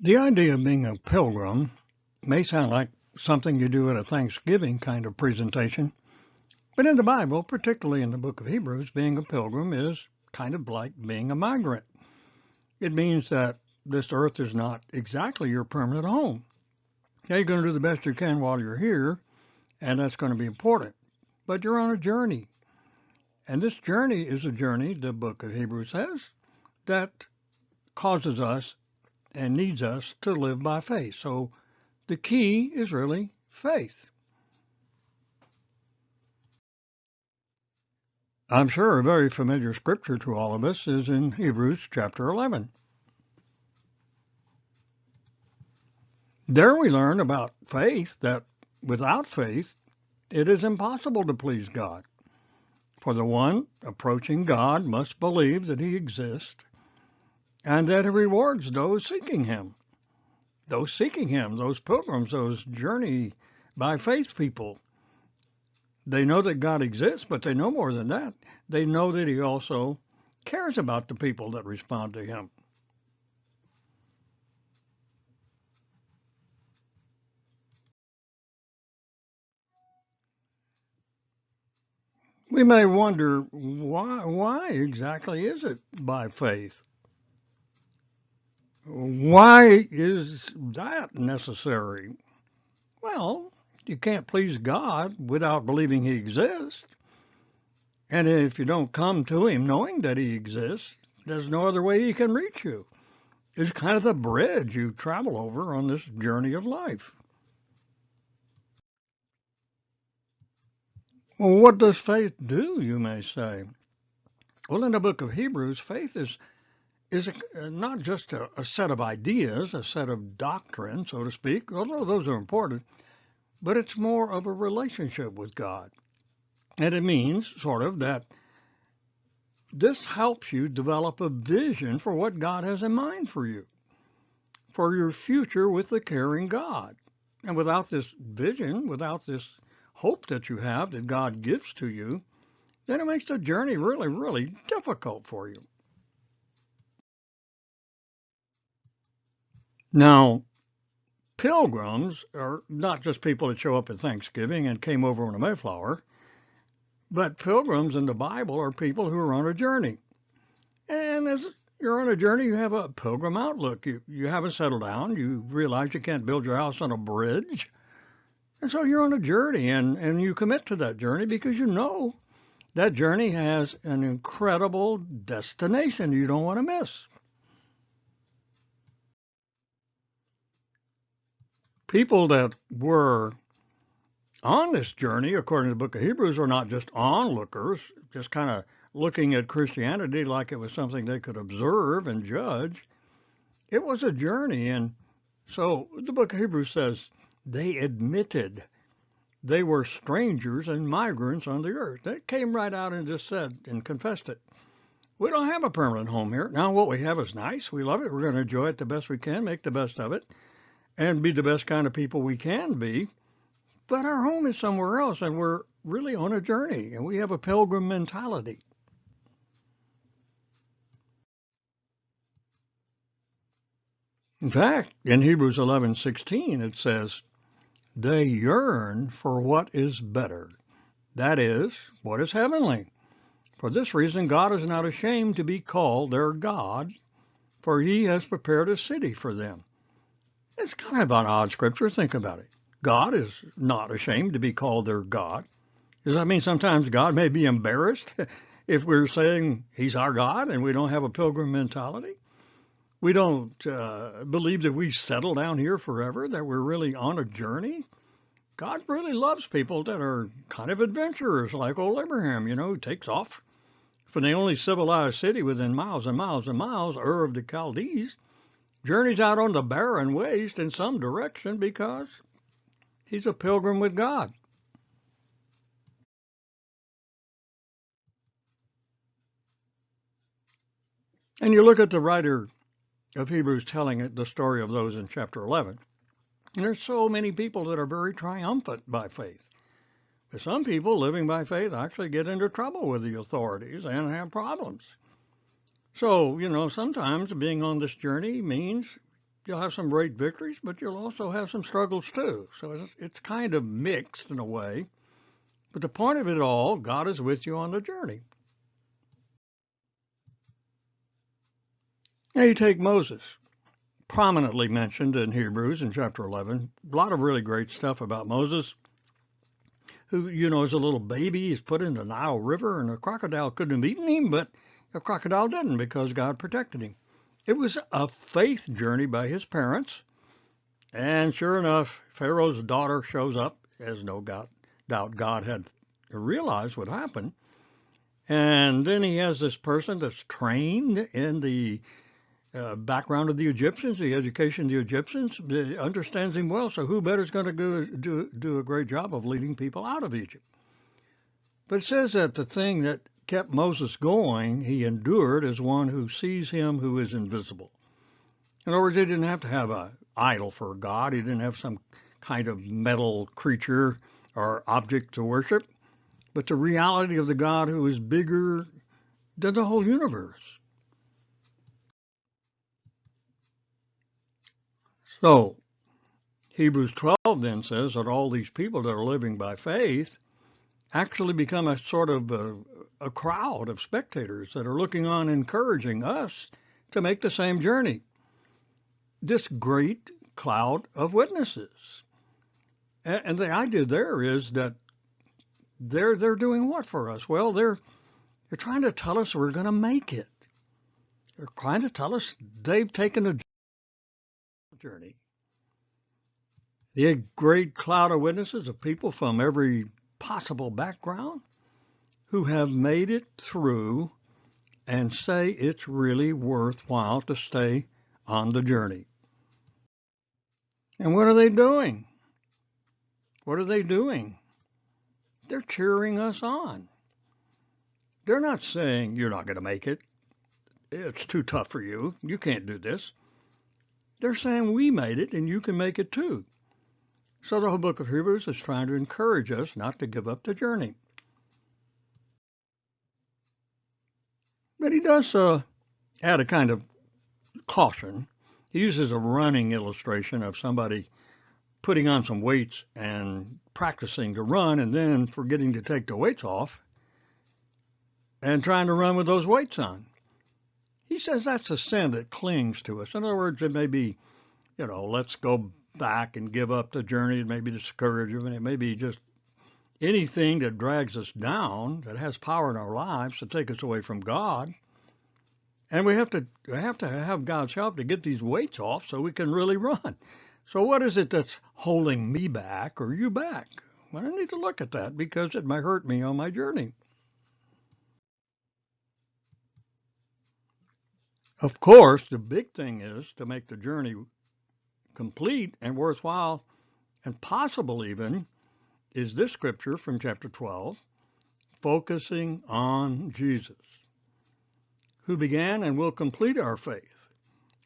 The idea of being a pilgrim may sound like something you do at a Thanksgiving kind of presentation, but in the Bible, particularly in the book of Hebrews, being a pilgrim is kind of like being a migrant. It means that this earth is not exactly your permanent home. Now, you're going to do the best you can while you're here, and that's going to be important. But you're on a journey. And this journey is a journey, the book of Hebrews says, that causes us and needs us to live by faith. So the key is really faith. I'm sure a very familiar scripture to all of us is in Hebrews chapter 11. There we learn about faith, that without faith it is impossible to please God. For the one approaching God must believe that he exists and that he rewards those seeking him. Those seeking him, those pilgrims, those journey by faith people. They know that God exists, but they know more than that. They know that he also cares about the people that respond to him. We may wonder why exactly is it by faith? Why is that necessary? Well, you can't please God without believing he exists. And if you don't come to him knowing that he exists, there's no other way he can reach you. It's kind of the bridge you travel over on this journey of life. Well, what does faith do, you may say? Well, in the book of Hebrews, faith is not just a set of ideas, a set of doctrine, so to speak, although those are important, but it's more of a relationship with God. And it means, sort of, that this helps you develop a vision for what God has in mind for you, for your future with the caring God. And without this vision, without this hope that you have that God gives to you, then it makes the journey really, really difficult for you. Now, pilgrims are not just people that show up at Thanksgiving and came over on a Mayflower, but pilgrims in the Bible are people who are on a journey. And as you're on a journey, you have a pilgrim outlook. You haven't settled down. You realize you can't build your house on a bridge. And so you're on a journey, and you commit to that journey because you know that journey has an incredible destination you don't want to miss. People that were on this journey, according to the book of Hebrews, are not just onlookers, just kind of looking at Christianity like it was something they could observe and judge. It was a journey. And so the book of Hebrews says they admitted they were strangers and migrants on the earth. They came right out and just said and confessed it. We don't have a permanent home here. Now, what we have is nice. We love it. We're going to enjoy it the best we can, make the best of it, and be the best kind of people we can be. But our home is somewhere else, and we're really on a journey, and we have a pilgrim mentality. In fact, in Hebrews 11:16, it says, they yearn for what is better. That is, what is heavenly. For this reason, God is not ashamed to be called their God, for he has prepared a city for them. It's kind of an odd scripture. Think about it. God is not ashamed to be called their God. Does that mean sometimes God may be embarrassed if we're saying he's our God and we don't have a pilgrim mentality? We don't believe that we settle down here forever, that we're really on a journey? God really loves people that are kind of adventurers, like old Abraham, who takes off from the only civilized city within miles and miles and miles, Ur of the Chaldees, journeys out on the barren waste in some direction because he's a pilgrim with God. And you look at the writer of Hebrews telling it, the story of those in chapter 11. And there's so many people that are very triumphant by faith. But some people living by faith actually get into trouble with the authorities and have problems. So, sometimes being on this journey means You'll have some great victories, but you'll also have some struggles too. So it's kind of mixed in a way. But the point of it all, God is with you on the journey. Now you take Moses, prominently mentioned in Hebrews in chapter 11. A lot of really great stuff about Moses, who, as a little baby, he's put in the Nile River, and a crocodile couldn't have eaten him, but a crocodile didn't because God protected him. It was a faith journey by his parents, and sure enough, Pharaoh's daughter shows up, as no doubt God had realized would happen. And then he has this person that's trained in the background of the Egyptians, the education of the Egyptians, understands him well. So who better is going to do a great job of leading people out of Egypt? But it says that the thing that kept Moses going, he endured as one who sees him who is invisible. In other words, he didn't have to have an idol for God. He didn't have some kind of metal creature or object to worship, but the reality of the God who is bigger than the whole universe. So Hebrews 12 then says that all these people that are living by faith actually become a sort of a crowd of spectators that are looking on, encouraging us to make the same journey. This great cloud of witnesses. And the idea there is that they're doing what for us? Well, they're trying to tell us we're going to make it. They're trying to tell us they've taken a journey. The great cloud of witnesses of people from every possible background who have made it through and say it's really worthwhile to stay on the journey. And what are they doing? What are they doing? They're cheering us on. They're not saying you're not going to make it. It's too tough for you. You can't do this. They're saying we made it and you can make it too. So the whole book of Hebrews is trying to encourage us not to give up the journey. But he does add a kind of caution. He uses a running illustration of somebody putting on some weights and practicing to run and then forgetting to take the weights off and trying to run with those weights on. He says that's a sin that clings to us. In other words, it may be, let's go back and give up the journey. It may be discouragement. It may be just anything that drags us down, that has power in our lives to take us away from God. And we have to have God's help to get these weights off so we can really run. So what is it that's holding me back or you back? Well, I need to look at that because it might hurt me on my journey. Of course, the big thing is to make the journey complete and worthwhile and possible even is this scripture from chapter 12, focusing on Jesus, who began and will complete our faith.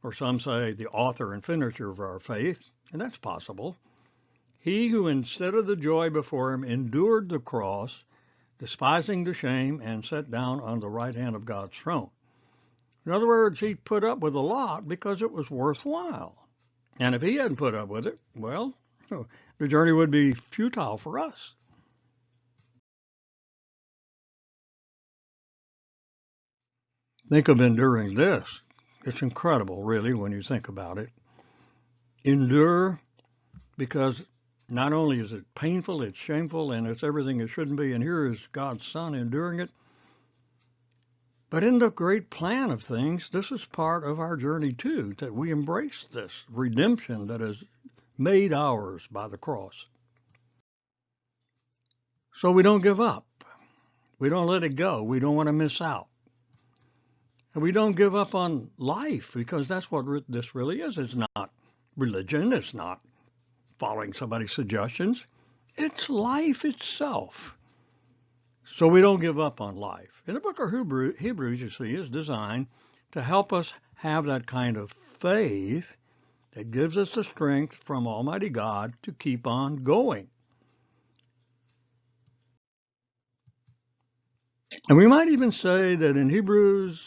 Or some say the author and finisher of our faith, and that's possible. He who instead of the joy before him endured the cross, despising the shame, and sat down on the right hand of God's throne. In other words, he put up with a lot because it was worthwhile. And if he hadn't put up with it, well, the journey would be futile for us. Think of enduring this. It's incredible, really, when you think about it. Endure because not only is it painful, it's shameful, and it's everything it shouldn't be, and here is God's Son enduring it. But in the great plan of things, this is part of our journey too, that we embrace this redemption that is made ours by the cross. So we don't give up. We don't let it go. We don't want to miss out. And we don't give up on life because that's what this really is. It's not religion. It's not following somebody's suggestions. It's life itself. So we don't give up on life. And the book of Hebrews, you see, is designed to help us have that kind of faith that gives us the strength from Almighty God to keep on going. And we might even say that in Hebrews,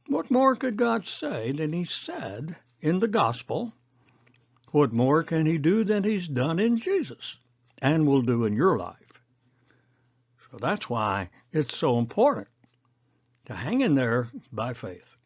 What more could God say than he said in the gospel? What more can he do than he's done in Jesus and will do in your life? So that's why it's so important to hang in there by faith.